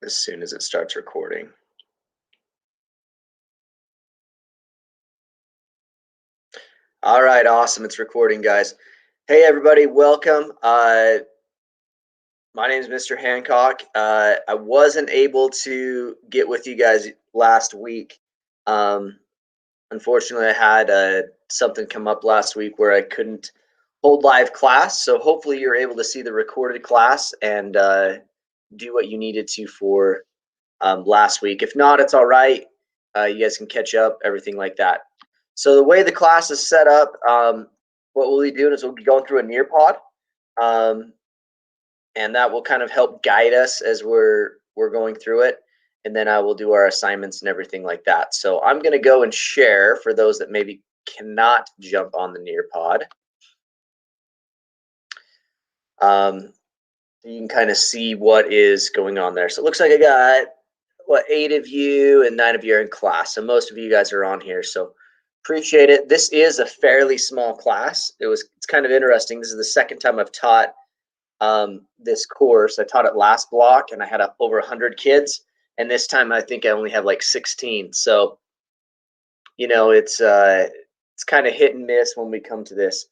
as soon as it starts recording. All right, awesome. It's recording, guys. Hey, everybody, welcome. My name is Mr. Hancock. I wasn't able to get with you guys last week. Unfortunately, I had something come up last week where I couldn't hold live class. So hopefully you're able to see the recorded class and do what you needed to for last week. If not, it's all right. You guys can catch up, everything like that. So the way the class is set up, what we'll be doing is we'll be going through a Nearpod, and that will kind of help guide us as we're going through it. And then I will do our assignments and everything like that. So I'm going to go and share for those that maybe cannot jump on the Nearpod. You can kind of see what is going on there. So it looks like I got, 8 of you and 9 of you are in class. So most of you guys are on here. So appreciate it. This is a fairly small class. It's kind of interesting. This is the second time I've taught this course. I taught it last block and I had over 100 kids. And this time I think I only have like 16. So, you know, it's kind of hit and miss when we come to this.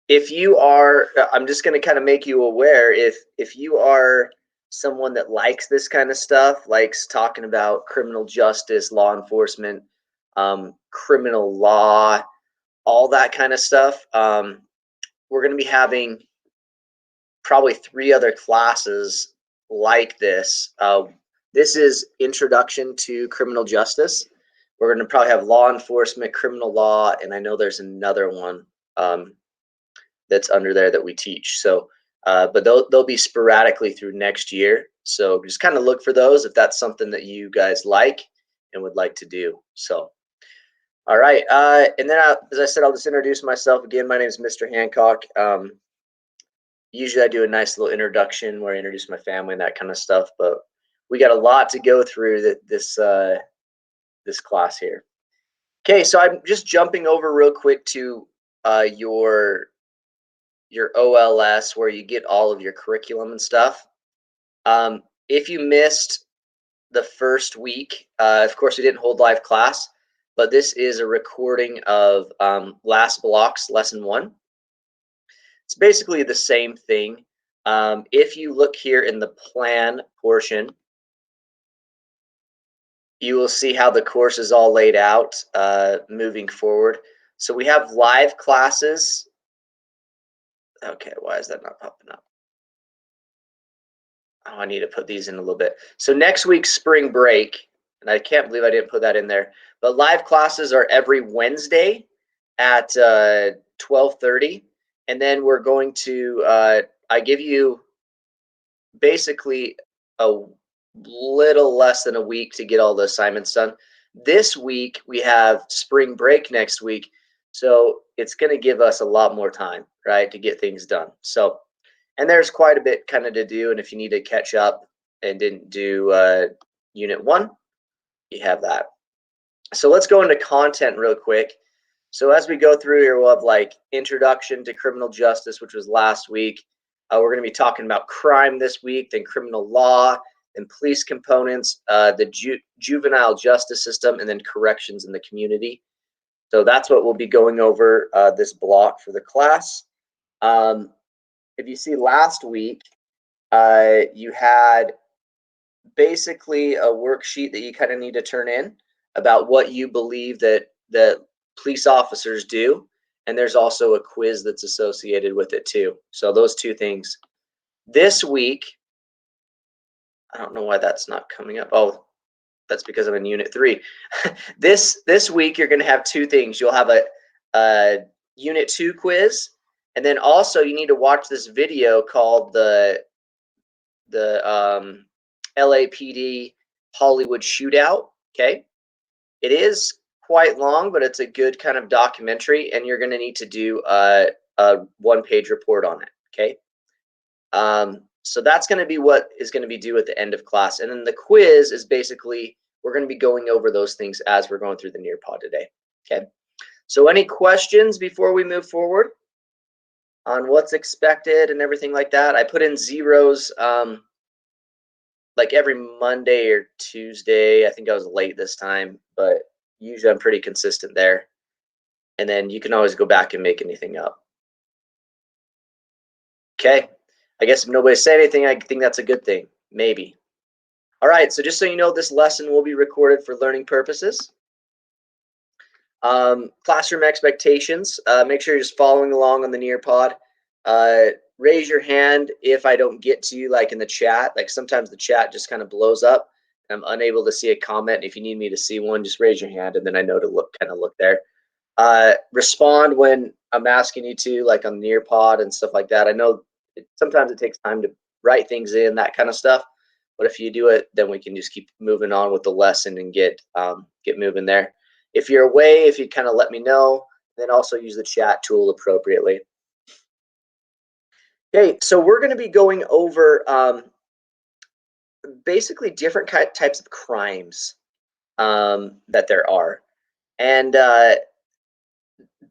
If you are, I'm just going to kind of make you aware, if you are someone that likes this kind of stuff, likes talking about criminal justice, law enforcement, criminal law, all that kind of stuff, we're going to be having probably 3 other classes like this. This is Introduction to Criminal Justice. We're going to probably have law enforcement, criminal law, and I know there's another one that's under there that we teach. So, but they'll be sporadically through next year. So just kind of look for those if that's something that you guys like and would like to do. So, all right. And then, as I said, I'll just introduce myself again. My name is Mr. Hancock. Usually I do a nice little introduction where I introduce my family and that kind of stuff, but we got a lot to go through this class here. Okay, so I'm just jumping over real quick to your OLS where you get all of your curriculum and stuff. If you missed the first week, of course we didn't hold live class, but this is a recording of last block's lesson 1. It's basically the same thing. If you look here in the plan portion, you will see how the course is all laid out moving forward. So we have live classes. Okay, why is that not popping up? Oh, I need to put these in a little bit. So next week's spring break, and I can't believe I didn't put that in there, but live classes are every Wednesday at 12:30. And then we're going to, I give you basically a little less than a week to get all the assignments done. This week, we have spring break next week. So it's going to give us a lot more time, right, to get things done. So, and there's quite a bit kind of to do. And if you need to catch up and didn't do Unit 1, you have that. So let's go into content real quick. So as we go through here, we'll have like Introduction to Criminal Justice, which was last week. We're going to be talking about crime this week, then criminal law, and police components, the juvenile justice system, and then corrections in the community. So that's what we'll be going over this block for the class. If you see last week, you had basically a worksheet that you kind of need to turn in about what you believe that police officers do, and there's also a quiz that's associated with it too. So those 2 things. This week, I don't know why that's not coming up. Oh, that's because I'm in Unit 3. This week you're going to have 2 things. You'll have a Unit 2 quiz, and then also you need to watch this video called the LAPD Hollywood Shootout. Okay, it is quite long, but it's a good kind of documentary, and you're going to need to do a 1-page report on it. Okay, so that's going to be what is going to be due at the end of class, and then the quiz is basically we're going to be going over those things as we're going through the Nearpod today. Okay, so any questions before we move forward on what's expected and everything like that? I put in zeros like every Monday or Tuesday. I think I was late this time, but usually I'm pretty consistent there. And then you can always go back and make anything up. Okay. I guess if nobody said anything, I think that's a good thing. Maybe. All right. So just so you know, this lesson will be recorded for learning purposes. Classroom expectations. Make sure you're just following along on the Nearpod. Raise your hand if I don't get to you, like in the chat. Like sometimes the chat just kind of blows up. I'm unable to see a comment. If you need me to see one, just raise your hand, and then I know to look there. Respond when I'm asking you to, like on the Nearpod and stuff like that. I know sometimes it takes time to write things in, that kind of stuff. But if you do it, then we can just keep moving on with the lesson and get moving there. If you're away, if you kind of let me know, then also use the chat tool appropriately. Okay, so we're going to be going over basically different types of crimes that there are. And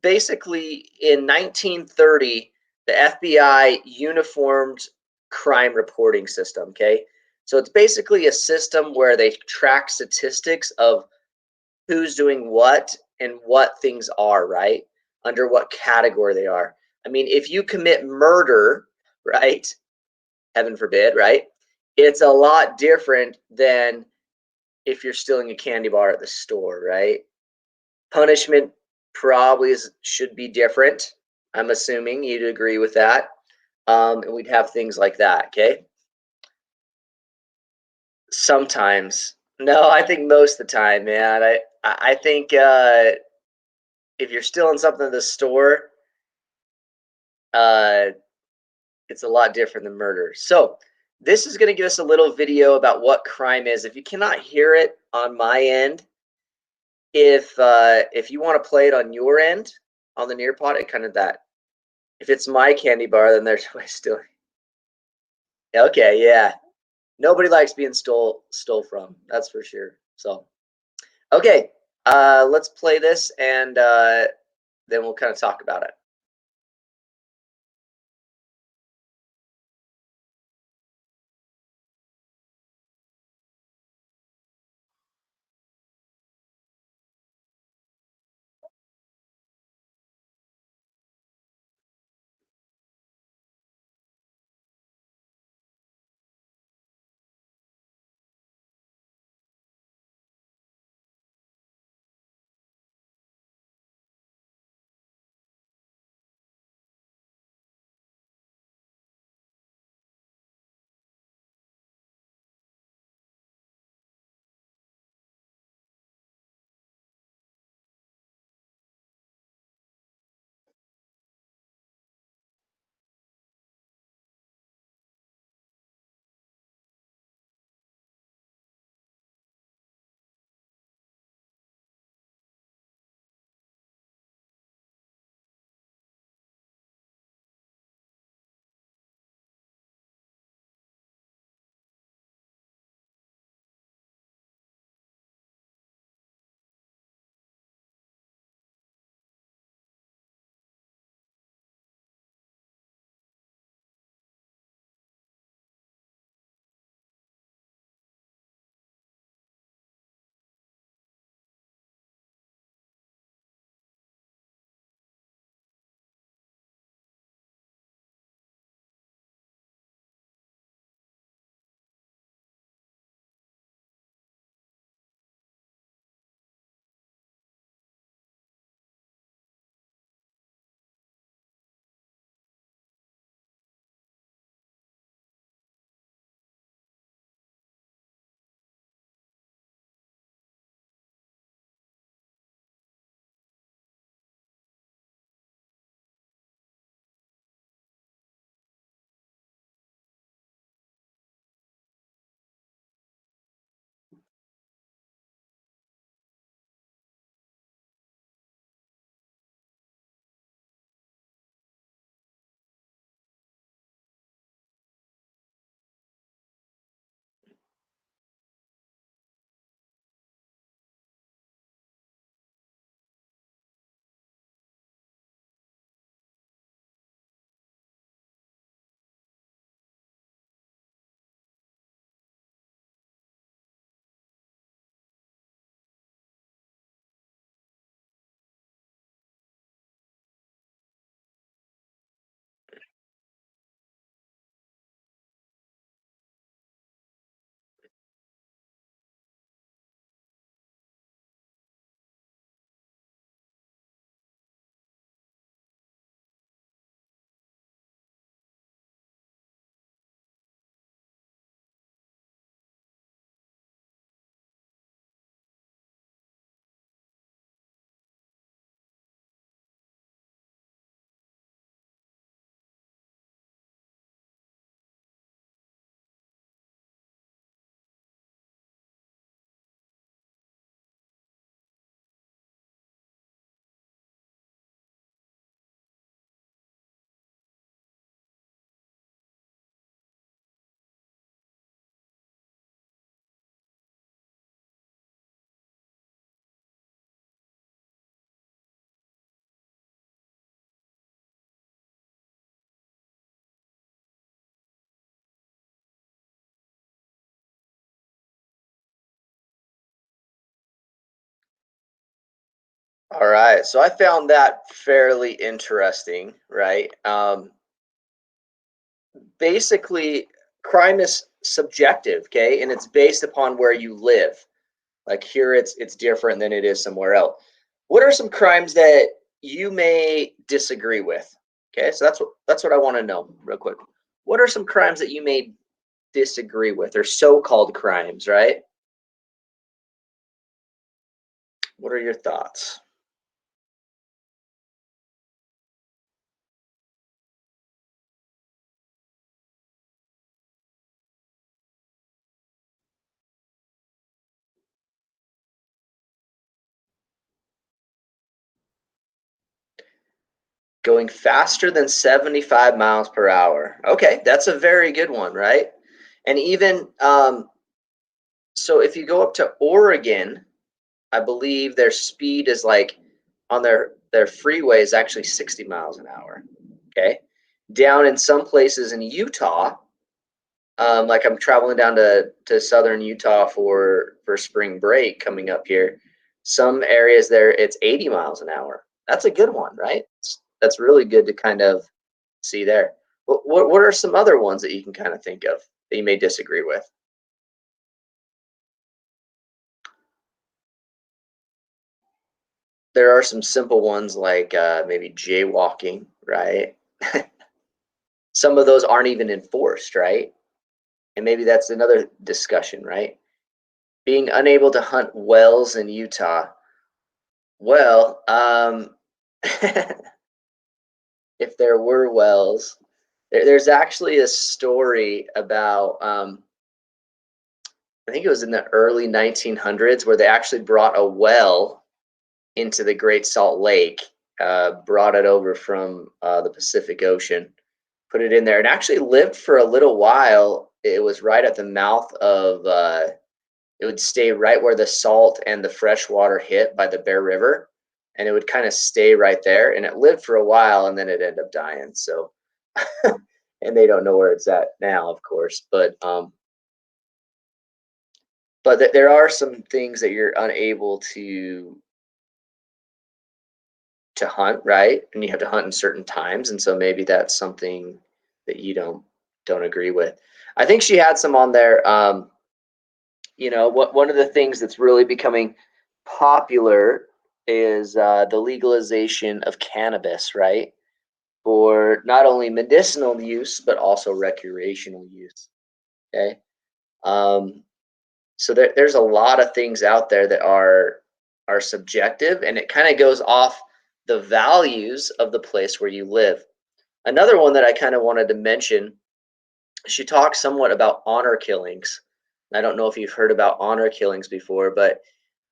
basically in 1930, the FBI uniformed crime reporting system, okay? So it's basically a system where they track statistics of who's doing what and what things are, right? Under what category they are. I mean, if you commit murder, right? Heaven forbid, right? It's a lot different than if you're stealing a candy bar at the store, right? Punishment probably should be different. I'm assuming you'd agree with that. And we'd have things like that, okay? Sometimes. No, I think most of the time, man. I think if you're stealing something at the store, it's a lot different than murder. So this is going to give us a little video about what crime is. If you cannot hear it on my end, if you want to play it on your end on the Nearpod, it kind of that. If it's my candy bar, then there's way still. Okay, yeah. Nobody likes being stole from. That's for sure. So, okay, let's play this and then we'll kind of talk about it. All right, so I found that fairly interesting, right? Basically, crime is subjective, okay, and it's based upon where you live. Like here, it's different than it is somewhere else. What are some crimes that you may disagree with? Okay, so that's what I want to know real quick. What are some crimes that you may disagree with, or so-called crimes, right? What are your thoughts? Going faster than 75 miles per hour. Okay, that's a very good one, right? And even so, if you go up to Oregon, I believe their speed is like on their freeway is actually 60 miles an hour. Okay, down in some places in Utah, like I'm traveling down to southern Utah for spring break coming up here. Some areas there it's 80 miles an hour. That's a good one, right? That's really good to kind of see there. What are some other ones that you can kind of think of that you may disagree with? There are some simple ones like maybe jaywalking, right? Some of those aren't even enforced, right? And maybe that's another discussion, right? Being unable to hunt whales in Utah. Well, if there were wells, there's actually a story about, I think it was in the early 1900s, where they actually brought a well into the Great Salt Lake, brought it over from the Pacific Ocean, put it in there, and actually lived for a little while. It was right at the mouth of, it would stay right where the salt and the fresh water hit by the Bear River, and it would kind of stay right there. And it lived for a while, and then it ended up dying. So, and they don't know where it's at now, of course. But there are some things that you're unable to hunt, right? And you have to hunt in certain times, and so maybe that's something that you don't agree with. I think she had some on there. What one of the things that's really becoming popular is the legalization of cannabis, right? For not only medicinal use but also recreational use. Okay, um, so there's a lot of things out there that are subjective, and it kind of goes off the values of the place where you live. Another one that I kind of wanted to mention, she talks somewhat about honor killings. I don't know if you've heard about honor killings before, but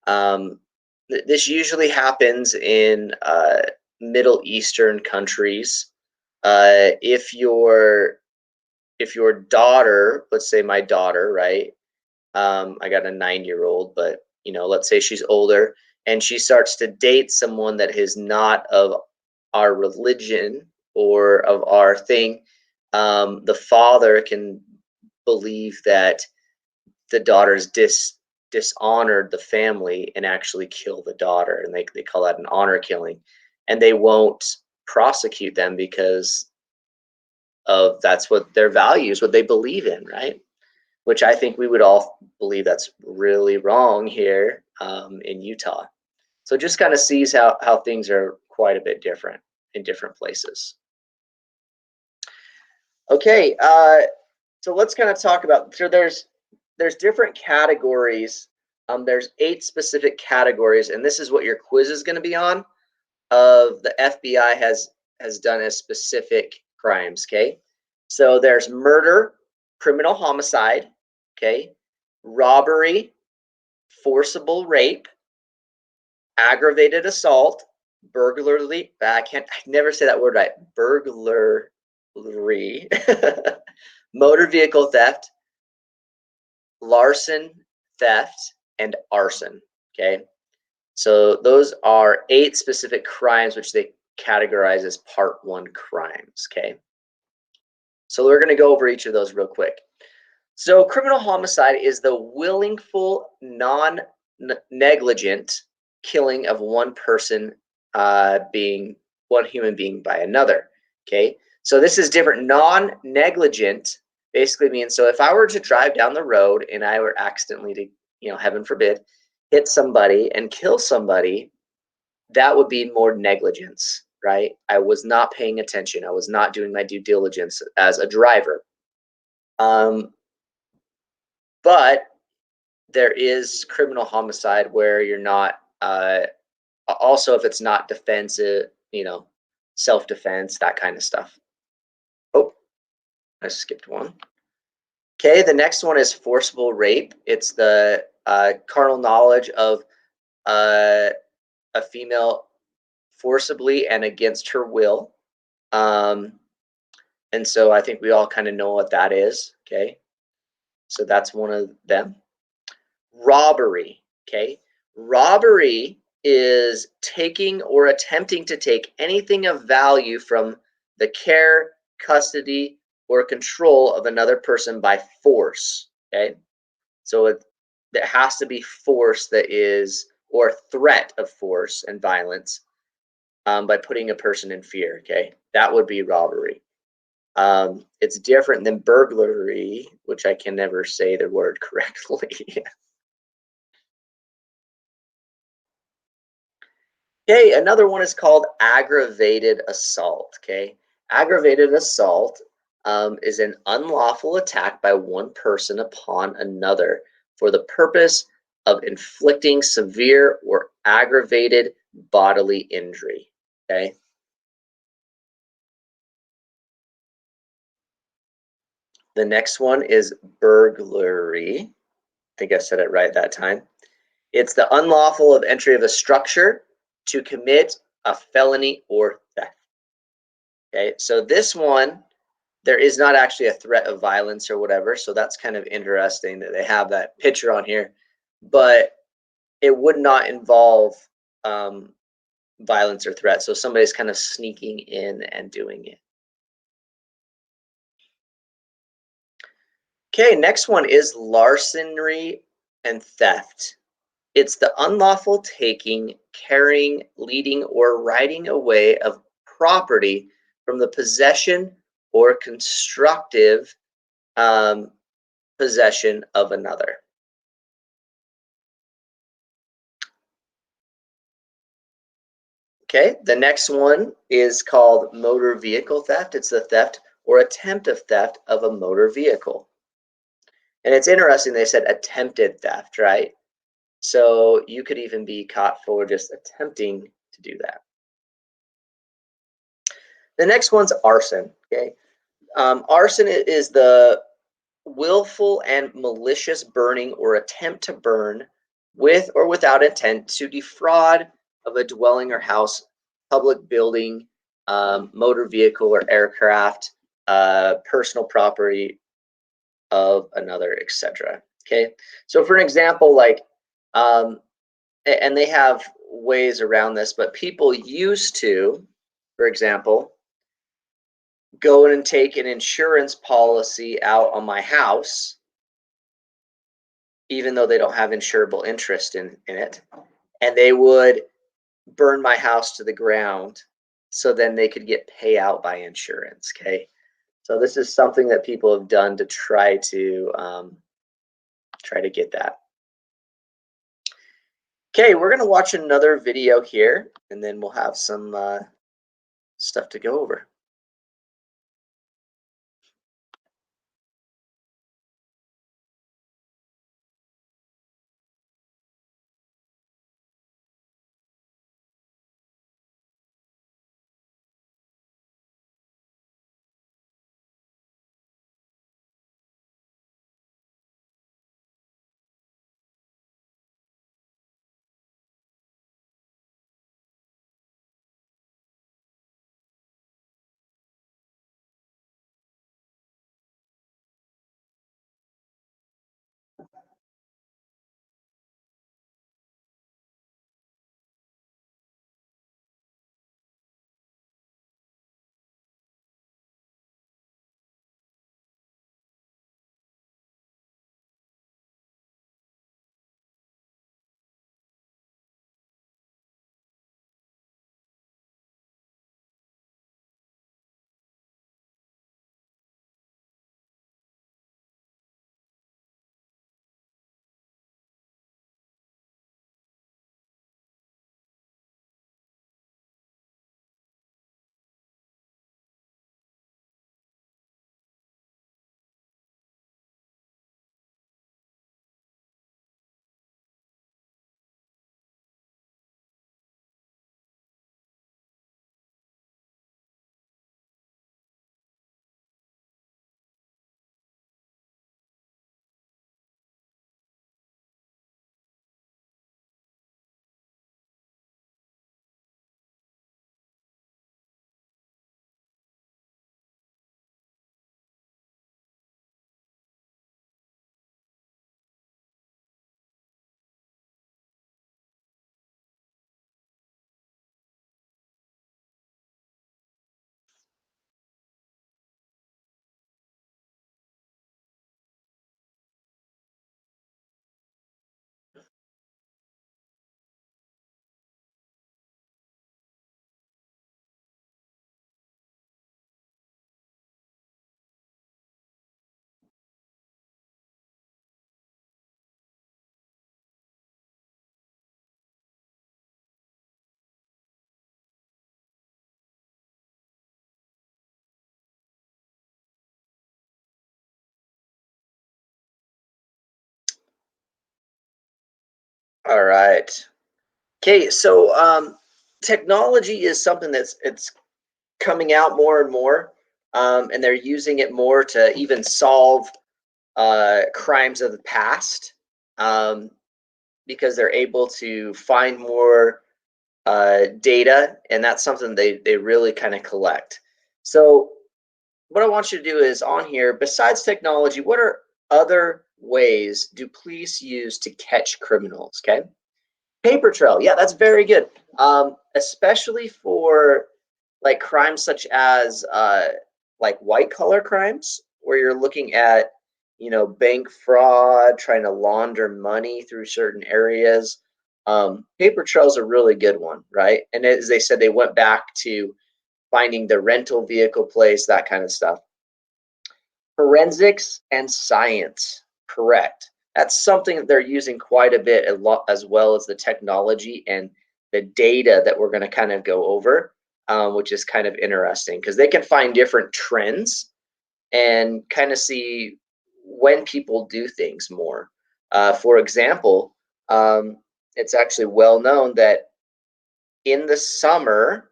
um, this usually happens in Middle Eastern countries. If your daughter, let's say my daughter, right? I got a 9-year-old, but let's say she's older and she starts to date someone that is not of our religion or of our thing. The father can believe that the daughter's dishonored the family and actually kill the daughter, and they call that an honor killing, and they won't prosecute them because of that's what their values, what they believe in, right? Which I think we would all believe that's really wrong here in Utah. So just kind of sees how things are quite a bit different in different places. Okay, so let's kind of talk about, so there's different categories. There's 8 specific categories, and this is what your quiz is going to be on, of the FBI has done as specific crimes. Okay, so there's murder, criminal homicide, okay, robbery, forcible rape, aggravated assault, burglary. I never say that word right. Burglary, motor vehicle theft, larceny, theft, and arson. Okay, so those are 8 specific crimes which they categorize as Part 1 crimes. Okay, so we're going to go over each of those real quick. So criminal homicide is the willful, non-negligent killing of one person, being one human being by another. Okay, so this is different. Non-negligent basically means, so if I were to drive down the road and I were accidentally to, heaven forbid, hit somebody and kill somebody, that would be more negligence, right? I was not paying attention. I was not doing my due diligence as a driver. But there is criminal homicide where you're not, also if it's not defensive, self-defense, that kind of stuff. Oh, I skipped one. Okay, the next one is forcible rape. It's the carnal knowledge of a female forcibly and against her will. And so I think we all kind of know what that is. Okay, so that's one of them. Robbery. Okay, robbery is taking or attempting to take anything of value from the care, custody, or control of another person by force. Okay, so there has to be force that is, or threat of force and violence, by putting a person in fear. Okay, that would be robbery. It's different than burglary, which I can never say the word correctly. Okay, another one is called aggravated assault. Okay, aggravated assault is an unlawful attack by one person upon another for the purpose of inflicting severe or aggravated bodily injury. Okay. The next one is burglary. I think I said it right that time. It's the unlawful of entry of a structure to commit a felony or theft. Okay, so this one, there is not actually a threat of violence or whatever, so that's kind of interesting that they have that picture on here, but it would not involve violence or threat, so somebody's kind of sneaking in and doing it. Okay, next one is larceny and theft. It's the unlawful taking, carrying, leading, or riding away of property from the possession or constructive possession of another. Okay, the next one is called motor vehicle theft. It's the theft or attempt of theft of a motor vehicle. And it's interesting, they said attempted theft, right? So you could even be caught for just attempting to do that. The next one's arson. Okay, arson is the willful and malicious burning or attempt to burn with or without intent to defraud of a dwelling or house, public building, motor vehicle or aircraft, personal property of another, etc. Okay, so for an example, like, and they have ways around this, but people used to, for example, go in and take an insurance policy out on my house, even though they don't have insurable interest in it, and they would burn my house to the ground so then they could get payout by insurance. Okay, so this is something that people have done to try to get that. Okay, we're gonna watch another video here, and then we'll have some stuff to go over. All right. Okay, so technology is something it's coming out more and more, and they're using it more to even solve crimes of the past, um, because they're able to find more data, and that's something they really kind of collect. So what I want you to do is on here, besides technology, what are other ways do police use to catch criminals? Okay. Paper trail. Yeah, that's very good. Especially for like crimes such as like white collar crimes, where you're looking at, bank fraud, trying to launder money through certain areas. Paper trail's a really good one, right? And as they said, they went back to finding the rental vehicle place, that kind of stuff. Forensics and science, correct. That's something that they're using quite a bit, as well as the technology and the data that we're going to kind of go over, which is kind of interesting because they can find different trends and kind of see when people do things more. For example, it's actually well known that in the summer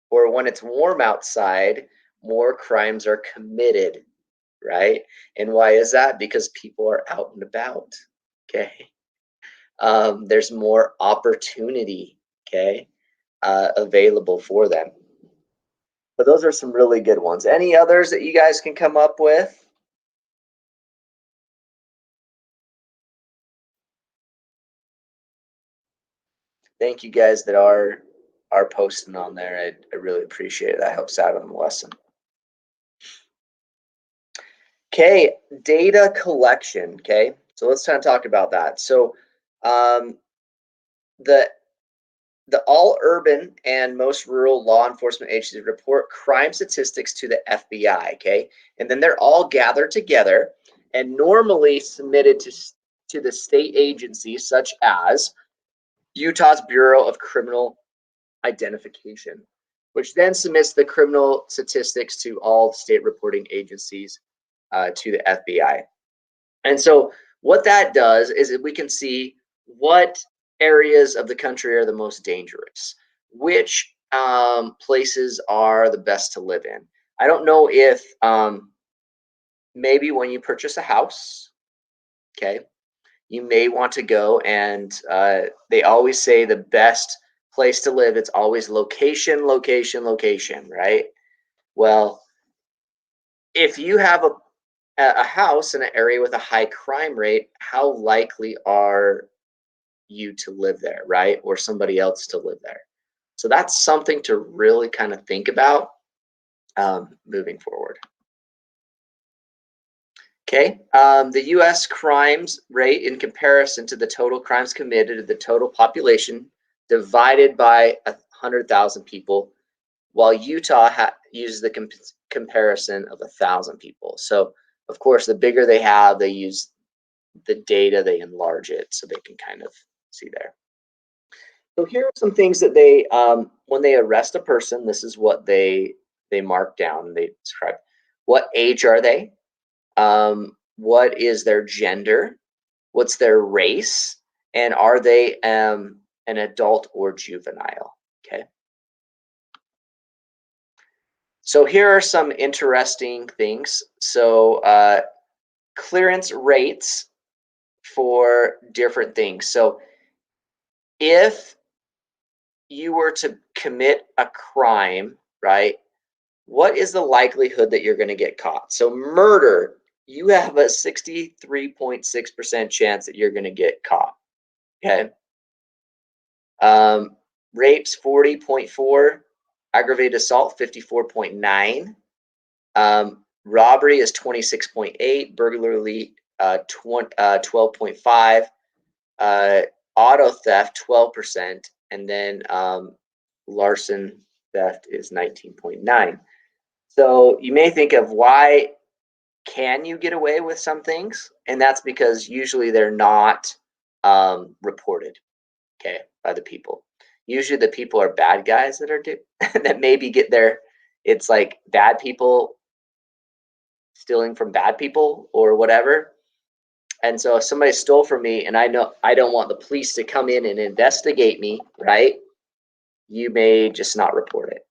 or when it's warm outside, more crimes are committed, right? And why is that? Because people are out and about. Okay. There's more opportunity, okay, available for them. But those are some really good ones. Any others that you guys can come up with? Thank you guys that are posting on there. I really appreciate it. That helps out on the lesson. Okay, data collection. Okay, so let's kind of talk about that. So um, the all urban and most rural law enforcement agencies report crime statistics to the FBI, okay? And then they're all gathered together and normally submitted to the state agencies such as Utah's Bureau of Criminal Identification, which then submits the criminal statistics to all state reporting agencies, to the FBI. And so what that does is that we can see what areas of the country are the most dangerous, which places are the best to live in. I don't know if maybe when you purchase a house, okay, you may want to go and they always say the best place to live, it's always location, location, location, right? Well, if you have a house in an area with a high crime rate, how likely are you to live there, right? Or somebody else to live there. So that's something to really kind of think about moving forward. Okay, the U.S. crimes rate in comparison to the total crimes committed to the total population divided by 100,000 people, while Utah uses the comparison of 1,000 people. So, of course, the bigger they have, they use the data, they enlarge it so they can kind of see there. So here are some things that they, when they arrest a person, this is what they mark down. They describe what age are they, what is their gender, what's their race, and are they an adult or juvenile? Okay. So here are some interesting things. So clearance rates for different things. So if you were to commit a crime, right? What is the likelihood that you're going to get caught? So murder, you have a 63.6% chance that you're going to get caught. Okay. Rapes 40.4, aggravated assault 54.9, robbery is 26.8, burglary 12.5, auto theft 12%, and then larceny theft is 19.9. So you may think of why can you get away with some things, and that's because usually they're not reported, okay, by the people. Usually the people are bad guys that are that maybe get there. It's like bad people stealing from bad people or whatever. And so if somebody stole from me and I know I don't want the police to come in and investigate me, right? You may just not report it.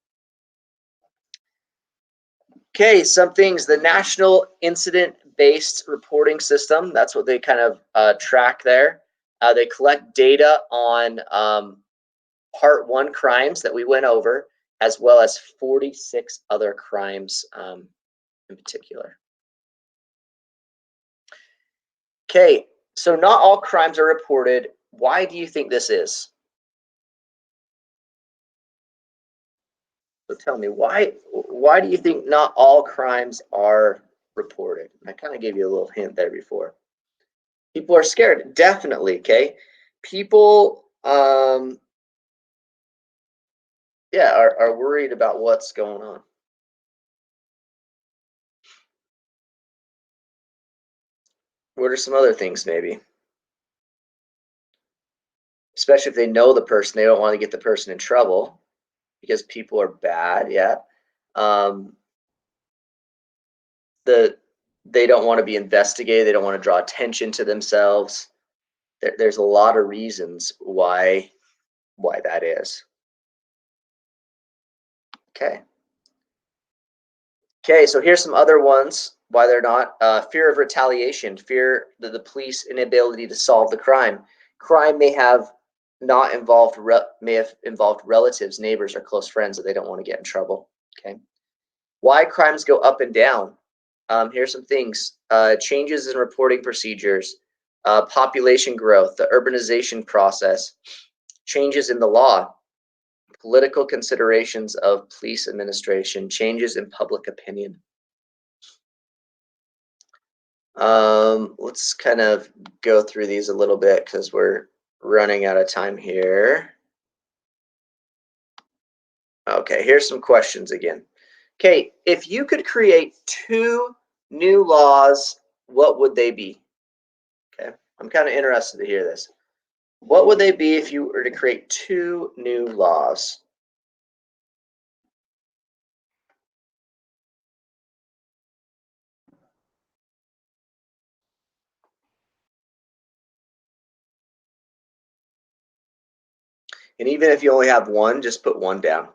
Okay, some things. The National Incident-Based Reporting System, that's what they kind of track there. They collect data on Part 1 crimes that we went over, as well as 46 other crimes in particular. Okay, so not all crimes are reported. Why do you think this is? So tell me, why do you think not all crimes are reported? I kind of gave you a little hint there before. People are scared, definitely, okay? People yeah, are worried about what's going on. What are some other things maybe? Especially if they know the person, they don't want to get the person in trouble because people are bad, yeah. They don't want to be investigated, they don't want to draw attention to themselves. There's a lot of reasons why that is. Okay. Okay, so here's some other ones why they're not. Fear of retaliation, fear that the police inability to solve the crime. Crime may have not involved may have involved relatives, neighbors, or close friends that they don't want to get in trouble. Okay. Why crimes go up and down. Here's some things. Changes in reporting procedures, population growth, the urbanization process, changes in the law, political considerations of police administration, changes in public opinion. Let's kind of go through these a little bit because we're running out of time here. Okay, here's some questions again. Okay, if you could create 2 new laws, what would they be? Okay, I'm kind of interested to hear this. What would they be if you were to create 2 new laws? And even if you only have one, just put one down.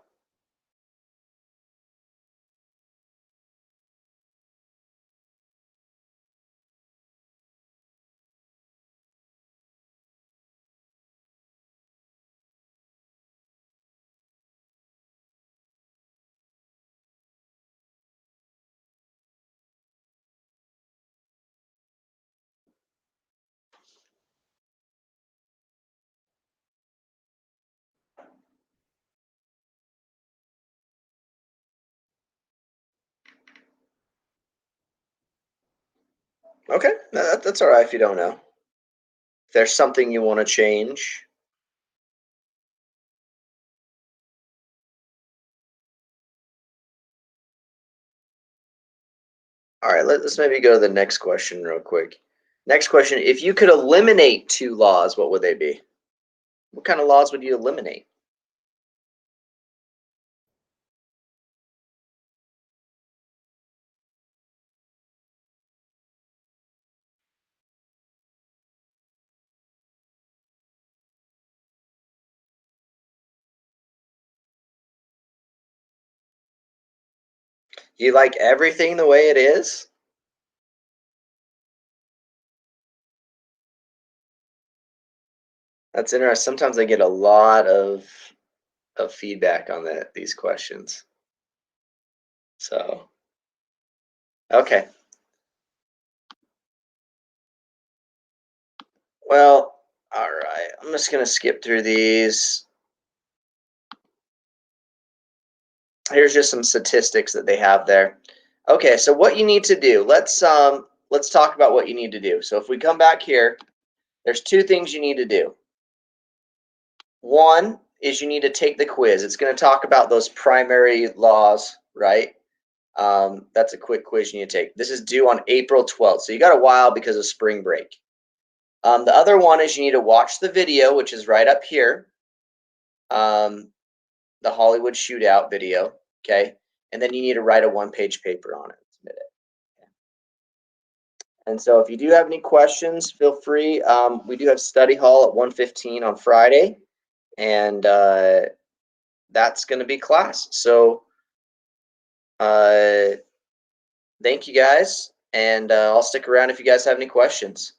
Okay, that's all right if you don't know. If there's something you want to change. All right, let's maybe go to the next question real quick. Next question, if you could eliminate 2 laws, what would they be? What kind of laws would you eliminate? You like everything the way it is? That's interesting. Sometimes I get a lot of feedback on these questions. So, okay. Well, all right. I'm just going to skip through these. Here's just some statistics that they have there. Okay, so what you need to do. Let's talk about what you need to do. So if we come back here, there's 2 things you need to do. One is you need to take the quiz. It's going to talk about those primary laws, right? That's a quick quiz you need to take. This is due on April 12th, so you got a while because of spring break. The other one is you need to watch the video, which is right up here, the Hollywood Shootout video, okay? And then you need to write a 1-page paper on it. Submit it. And so if you do have any questions, feel free. We do have study hall at 1:15 on Friday, and that's going to be class. So thank you guys, and I'll stick around if you guys have any questions.